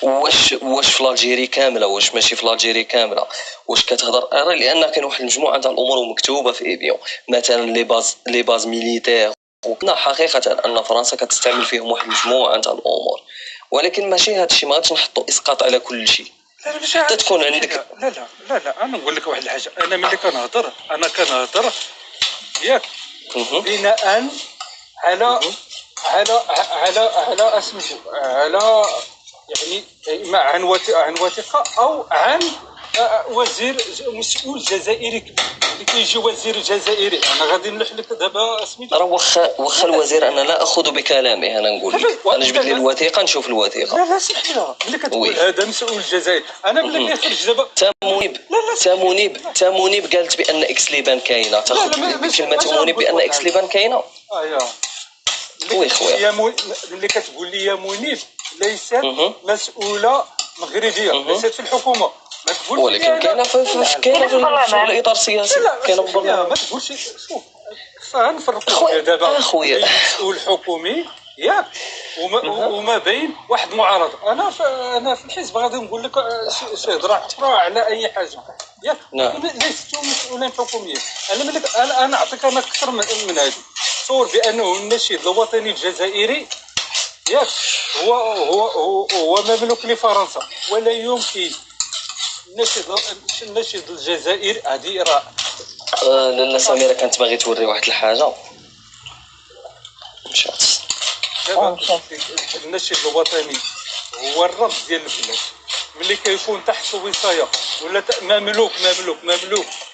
واش في الجيري كامله، واش ماشي في الجيري كامله، واش كتهضر لان كاين واحد المجموعه تاع الامور مكتوبه في ايبيون، مثلا لي باز ميليتير، وكنا حقيقه ان فرنسا كتستعمل فيهم واحد المجموعه تاع الامور، ولكن ماشي هذا الشيء، ما غاديش نحطوا اسقاط على كل شيء. حتى تكون عندك لا انا نقول لك واحد الحاجه. انا ملي كنهضر ياك بناء على اسميتو، على يعني اما عن وثيقه او عن وزير مسؤول جزائري اللي كيجي وزير جزائري. انا غادي نلح لك دابا سميتو، راه واخا الوزير انا لا اخذ بكلامه، انا نقول لك انا جبت لي الوثيقه نشوف الوثيقه. لا اسمح لي، ملي كتقول هذا مسؤول جزائري انا ملي كيخرج دابا تامونيب قالت بان اكس ليبان كاينه، تاخذ كلمه تامونيب بان اكس ليبان كاينه. وي خويا ملي كتقول لي يا منيب ليست مسؤوله مغربيه، ليست في الحكومه، ما تقولش ولكن كاينه في الاطار السياسي، كاينه بالبرلمان. ما تقولش شوف فنفرقوا دابا بين مسؤول حكومي ياك وما بين واحد معارضه. انا في الحزب غادي نقول لك شي هضره اخرى على اي حاجه ياك، ليستوا مسؤولين حكوميين. انا نعطيك انا اكثر من هذه. تصور بانه النشيد الوطني الجزائري ياك هو مملوك لفرنسا، ولا يمكن النشيد الجزائري هذه راه لاله سميره كانت باغي توري واحد الحاجه مشات. النشيد الوطني هو الرمز ديال البلاد، ملي كيكون تحت الوصايه ولا مملوك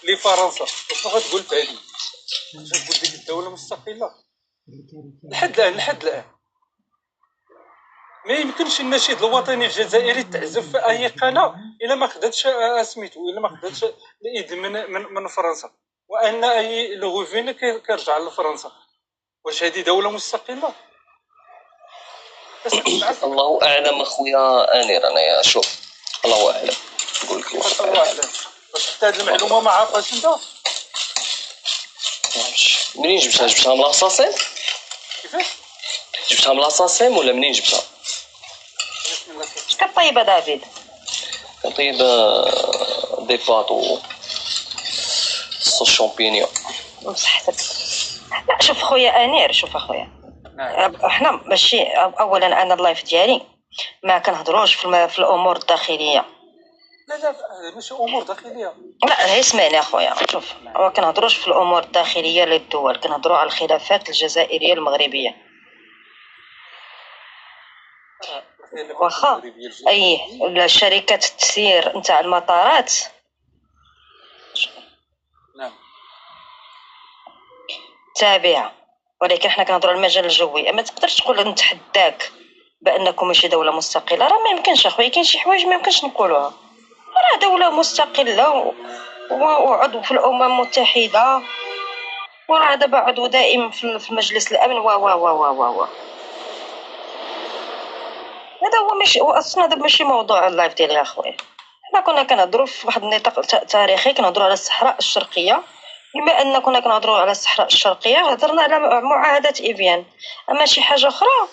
لفرنسا. شنو غتقول في هذه؟ غتقول ديك الدوله مستقله؟ لحد الان ما يمكنش النشيد الوطني الجزائري تعزف في اي قناه الا ما خداتش سميتو، الا ما خداتش الاذن من فرنسا، وان اي لوغوفين كيرجع لفرنسا. واش هذه دوله مستقله؟ الله اعلم اخويا انير. انا شوف الله اعلم نقول لك الله اعلم. واش حتى هذه المعلومه ما عارفاش انت؟ منين جبتها من لاصاصيم؟ كيفاش جبتها من لاصاصيم ولا منين جبتها؟ اش كطيب دافيد؟ كنطيب دي باتو صوص شامبينيون بصحتك. لا شوف خويا انير، شوف اخويا، احنا ماشي اولا انا اللايف ديالي ما كنهضروش في الامور الداخليه. لا ماشي امور داخليه. لا اسمعني اخويا، شوف ما كنهضروش في الامور الداخليه للدول، كنهضروا على الخلافات الجزائريه المغربيه. واخا اي شركات التسيير نتاع المطارات نعم تابعه، ولكن حنا كنهضروا على المجال الجوي. اما تقدرش تقول نتحداك بانكم ماشي دوله مستقله، راه ما يمكنش اخويا. كاين شي حوايج ما يمكنش نقولوها. راه دوله مستقله وعضو في الامم المتحده، وراه دابا عضو دائم في مجلس الامن و هذا هو ماشي اصلا. هذا ماشي موضوع اللايف ديالي يا اخويا. حنا كنا كنهضروا في واحد النطاق تاريخي، كنهضروا على الصحراء الشرقيه. بما ان كنا كنهضروا على الصحراء الشرقيه هضرنا على معاهده ايفيان، اما شي حاجه اخرى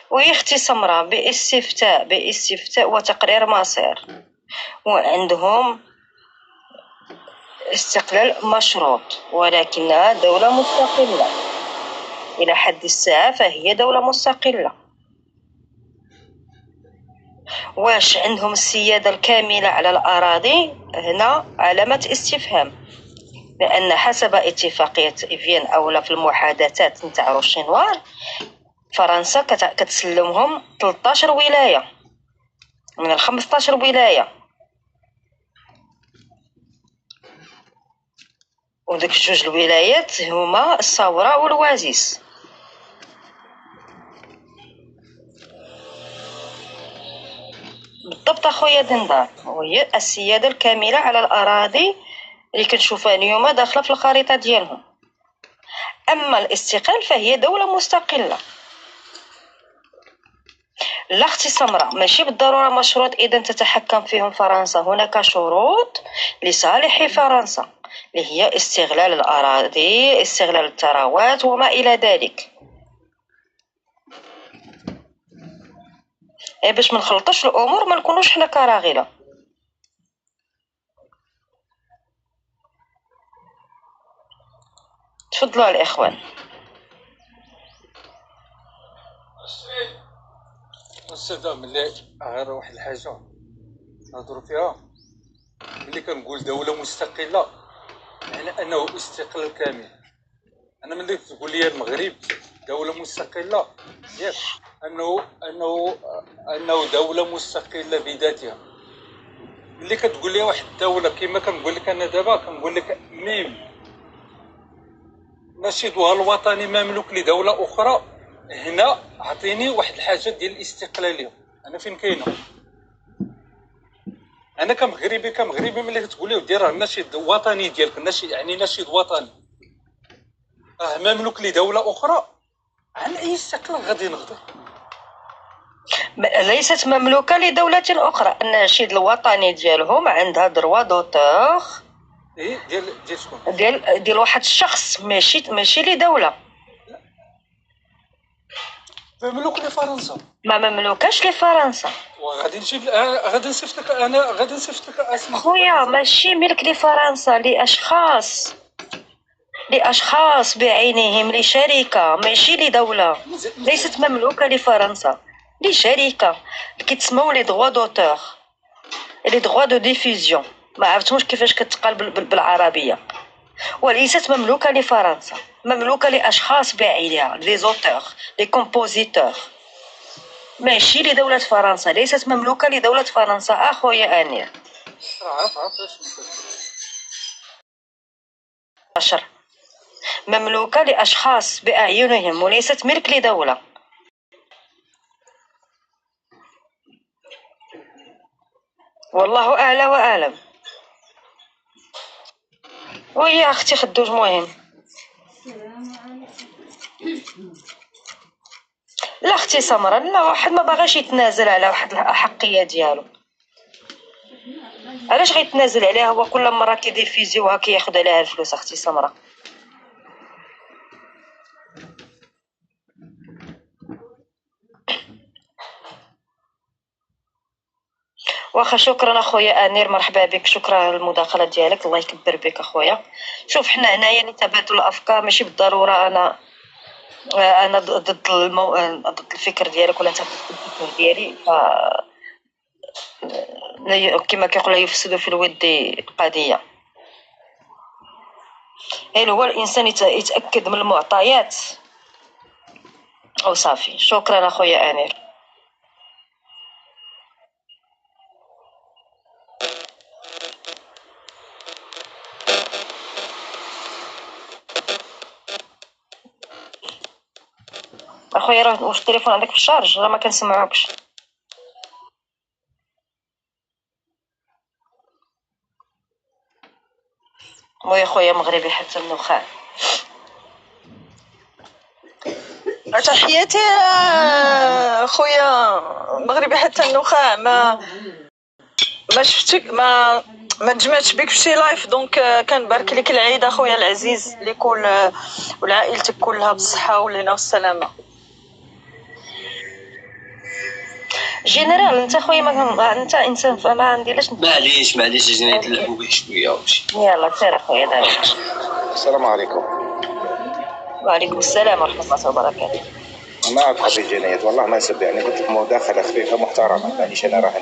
وهي اختي سمراء باستفتاء وتقرير مصير، وعندهم استقلال مشروط، ولكنها دولة مستقلة إلى حد الساعة، فهي دولة مستقلة. واش عندهم السيادة الكاملة على الأراضي؟ هنا علامة استفهام، لأن حسب اتفاقية إيفيان أو في المحادثات نتاع روشينوار فرنسا كتسلمهم 13 ولاية من 15 ولاية، وديك جوج الولايات هما الصاورة والوازيس. بالضبط اخويا دندار، وهي السيادة الكاملة على الأراضي اللي كنشوفها اليوم داخله في الخريطة ديالهم. أما الاستقلال فهي دولة مستقلة. لا اختي سمراء، ماشي بالضرورة مشروط إذا تتحكم فيهم فرنسا. هناك شروط لصالح فرنسا اللي هي استغلال الأراضي، استغلال الثروات وما إلى ذلك. باش ما نخلطوش الامور، ما نكونوش حنا كراغله. تفضلوا الاخوان. استاذ ملي غير واحد الحاجه نهضروا فيها، ملي كنقول دوله مستقله على انه استقلال كامل. انا ملي تقول لي المغرب دوله مستقله، ياك انه دوله مستقله بذاتها. ملي كتقول لي واحد الدوله كما كنقول لك انا دابا، كنقول لك ميم نشيدها الوطني مملوك لدوله اخرى، هنا عطيني واحد الحاجه ديال الاستقلاليه. انا فين كاينه؟ انا كمغربي ملي تقول لي دير النشيد وطني ديالك، النشيد يعني نشيد وطني مملوك لدوله اخرى، عن اي استقلال غادي نهضر؟ ليست مملوكه لدوله اخرى. النشيد الوطني ديالهم عندها دروا دوتور ديال شكون؟ ديال واحد الشخص، ماشي لدوله. مملوك لفرنسا. ما مملوكاش لفرنسا. وغادي نجيب غادي نصيفط لك اسماء خويا، ماشي ملك لفرنسا، لاشخاص بعينهم، لشركه ماشي لدوله. ليست مملوكه لفرنسا، لشركه كيتسموا لي دروا دوتور، لي دروا دو ديفوزيون، ما عرفتوش كيفاش كتقال بالعربيه. وليست مملوكه لفرنسا، مملوكه لاشخاص بعينها، لي زوتور، لي كومبوزيتور، ماشي لدوله فرنسا. ليست مملوكه لدوله فرنسا اخويا انير. عرف 10 مملوكه لاشخاص باعينهم، وليست ملك لدوله. والله اعلى واعلم. ويا اختي خدوج مهم. لا اختي سمره، لا، واحد ما باغاش يتنازل على واحد الاحقيه ديالو. علاش غيتنازل عليها؟ هو كل مره كيديفيزيوها كياخذ عليها الفلوس. اختي سمره، واخا. شكرا اخويا انير، مرحبا بك، شكرا على المداخله ديالك، الله يكبر بك اخويا. شوف، حنا هنايا لتبادل الافكار، ماشي بالضروره انا ضد ضد الفكر ديالك ولا انت ضد الفكر ديالي. كما كيقول يفسد في الود قضيه. هو الانسان يتاكد من المعطيات او صافي. شكرا اخويا انير. اخويا، راه واش التليفون عندك في الشارج؟ راه ما كنسمعوكش. ويا خويا مغربي حتى النخاع. تحياتي خويا مغربي حتى النخاع. ما شفتك، ما تجمعتش بك في شي لايف، دونك كنبارك لك العيد اخويا العزيز لكل ولعائلتك كلها بالصحه والهنا والسلامه. جنرال، انت خويا انت انسان فما عندي لاش. معليش جينا نلعبوا به شويه وشي. يلا سير اخويا دابا. السلام عليكم. وعليكم السلام ورحمه الله وبركاته. معك حبيب جنيد، والله ما نسب، يعني قلت لك مداخله خفيفه محترمه. مانيش انا راح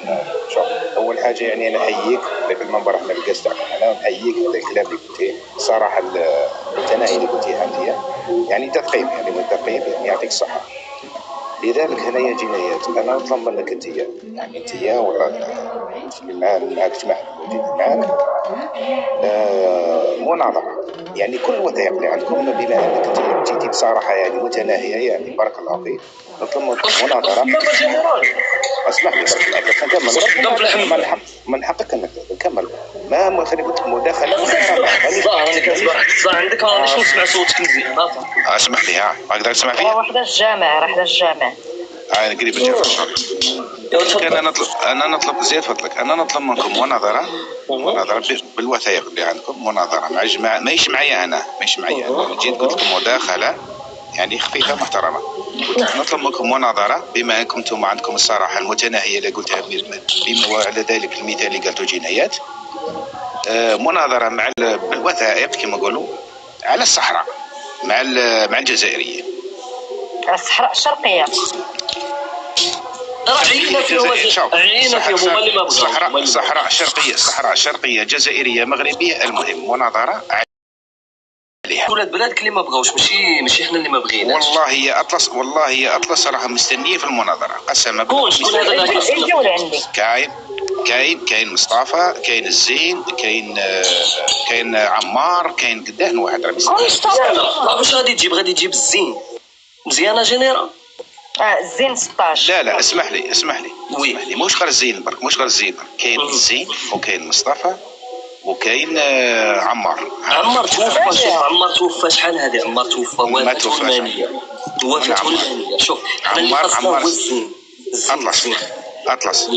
شوف، اول حاجه يعني انا نحييك في المنبر، احنا القصد تاعك، انا نحييك على الكلام اللي قلتيه الصراحه، المتناهي اللي قلتيها انت، يعني تثقيف، يعني من تثقيف، يعني يعطيك الصحه. لذلك هنايا جنايات، انا نطلب منك انت، يعني انت ولا اللي معاك جماعه معاك مناظره، يعني كل الوثائق اللي عندكم، بما انك انت جيتي بصراحه يعني متناهيه، يعني بارك الله فيك، نطلب مناظره. اسمح لي بارك الله فيك، نكمل. من حقك انك تكمل. ما خليني قلت لك مداخله. صح عندك، رانيش نسمع صوتك مزيان. اسمح لي، ها اقدر تسمع فيا؟ وحده الجامع، راه حدا الجامع. انا قريب نجي ان شاء الله. انا نطلب زيد فضلك، انا نطلب منكم مناظره بالوثائق اللي عندكم، مناظره مع جماعه، ماهيش معايا انا، جيت قلت لكم مداخله يعني خفيفه محترمه. نطلب منكم مناظره بما انكم انتم عندكم الصراحه المتناهيه اللي قلتها بما وعلى ذلك المثال اللي قالته جنايات. مناظره مع بالوثائق كما نقولوا على الصحراء مع الجزائريه. الصحراء الشرقيه الصحراء الشرقيه جزائريه مغربيه، المهم مناظره عليها. ولاد بلادك اللي ما بغاوش، ماشي حنا اللي ما بغيناش. والله يا اطلس راه مستنيه في المناظره قسما بالله. شكون هذا؟ كاين مصطفى، كاين الزين، كاين عمار، كاين قداه واحد راه مستني. واش غادي تجيب الزين مزيانه جينيرال. الزين 16. لا اسمح لي مش غير الزين برك، كاين الزين وكاين مصطفى وكاين عمار توفى شحال هذه؟ عمار توفى وافته المانيه. شوف اطلس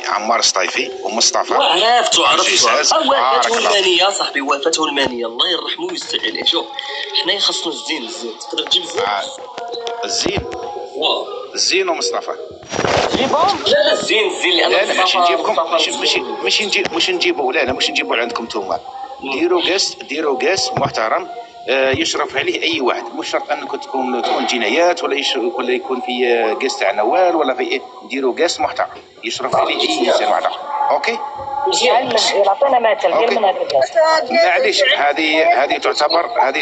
عمار سطايفي ومصطفى عرفت وافته المانيه صاحبي، وافته المانيه الله يرحمه ويستر عليه. شوف حنايا خاصنا الزين تقدر تجيب الزين ومصطفى جيبهم. لا الزين لا ماشي نجيبكم، مش نجيبوا لا مش نجيبوا عندكم نتوما. ديروا قاس محترم يشرف عليه اي واحد، مش شرط انكم تكون جنايات ولا يكون في قاس تاع نوال ولا في ايه. ديروا قاس محترم يشرف عليه اي انسان واحد. اوكي يعطينا مثل غير من هذا القاس. معليش هذه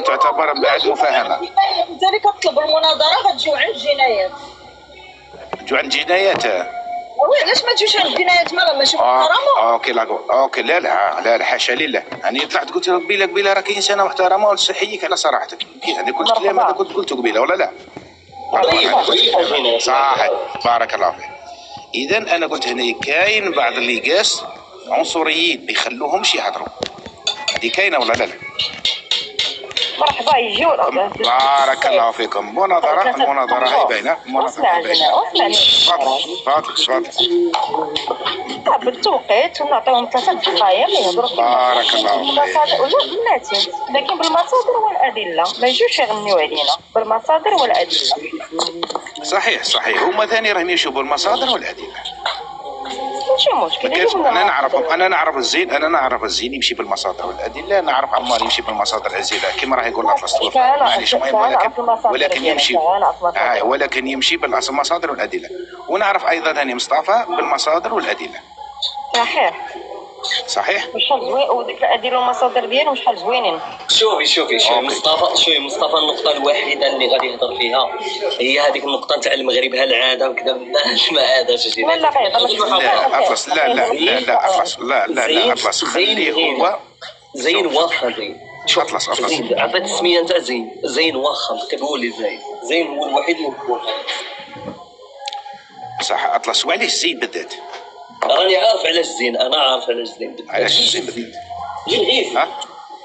تعتبر بعد مفاهمه. لذلك اطلب المناظره غتجيو عند الجنايات. علاش ما تجوش عند الجنايات ماشي محترمه؟ اوكي لا حاشا لله. يعني طلعت قلت قبيله راه كاين انسانه محترمه ونصحيك على صراحتك. هذا كل كلام هذا كنت قلته قبيله ولا لا؟ صح بارك الله فيك. اذا انا قلت هنا كاين بعض اللي قاس عنصريين ما يخلوهمش يهضروا. هذه كاينه ولا لا؟ مرحبا يجيو. بارك الله فيكم. المناظره هاي باينه. تفضل بالتوقيت ونعطيهم 3 دقائق يهضروا. بارك الله فيك. ولا بلاتي لكن بالمصادر والادله، ما يجوش يغنيو علينا بالمصادر والادله. صحيح هما ثاني راهم يمشوا بالمصادر والادله. ماشي مشكل. انا نعرف الزين يمشي بالمصادر والادله، نعرف عمار يمشي بالمصادر العزيزه كما راه يقول اطلس توفى معليش ولكن يمشي بالمصادر والادله. ونعرف ايضا ثاني مصطفى بالمصادر والادله. صحيح شحال زوين وديك الادله والمصادر ديالهم شحال زوينين. شوفي مصطفى النقطه الوحيده اللي غادي يهضر فيها هي هذيك النقطه نتاع المغرب هالعاده وكذا ما عادش. لا اطلس لا اطلس خليه هو زين واخا زين. اطلس عطيت السميه نتاع زين واخا كتقول لي زين هو الوحيد اللي هو صح. اطلس وعلاش زين بالذات؟ راني عارف علاش زين. علاش زين بالذات؟ غير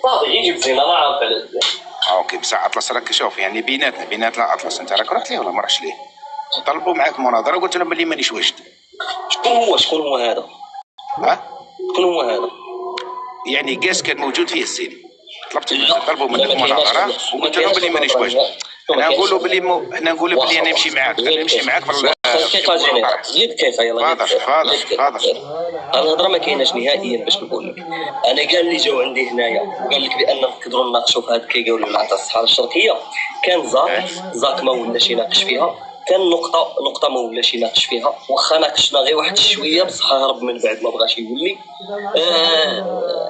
صافي غير جبت زين. انا عارف علاش زين. اوكي بصح اطلس راك شوف يعني بيناتنا اطلس انت راك رحت ليه ولا ما رحتش ليه؟ طلبوا معاك مناظره قلت لهم بلي مانيش واجد. شكون هو هذا؟ شكون هو هذا؟ يعني قاس كان موجود فيه الزين. طلبوا منك مناظره وقلت لهم بلي مانيش واجد. احنا نقولوا بلي انا نمشي معاك دقيقه جينيرال. زيد كيف يلاه فاضل الهضره ما كايناش نهائيا. باش نقول لك انا كاع اللي جاو عندي هنايا وقال لك بان نقدروا نناقشوا في هذا كيقولوا لنا تاع الصحراء الشرقيه. كان زاك ما ولاش يناقش فيها، كان نقطه ما ولاش يناقش فيها، واخا ناقشنا غير واحد شويه بصح هرب من بعد ما بغاش يولي.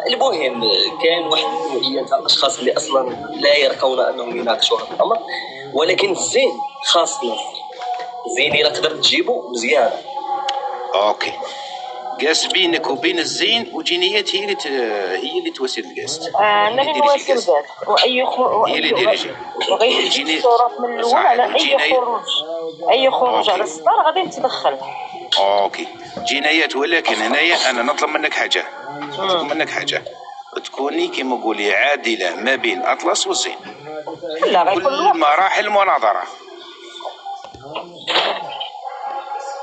المهم كان واحد النوعيه تاع الاشخاص اللي اصلا لا يرقون انهم يناقشوا هذا الامر. ولكن الزين خاصنا زين الا قدرت تجيبو مزيان. اوكي قاس بينك وبين الزين وجنيات هي اللي تواسي القاس. انا اللي نواسي القاس هي اللي ديري وغيجي الصورات من الاول على اي خروج على الصدر غادي نتدخل. اوكي جنايات. ولكن هنايا انا نطلب منك حاجه تكوني كما نقولي عادله ما بين اطلس والزين. كل مراحل المناظره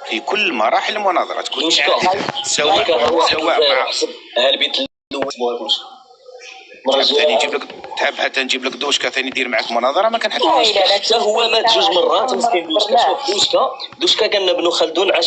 في كل مراحل المناظره تكون سواء مع البيت الاول الثاني يجيب لك تحب حتى نجيب لك دوشكا ثاني يدير معك مناظره ما كنحبش. حتى هو مات 2 مرات مسكين دوشكا. شوف دوشكا كان ابن خلدون عاش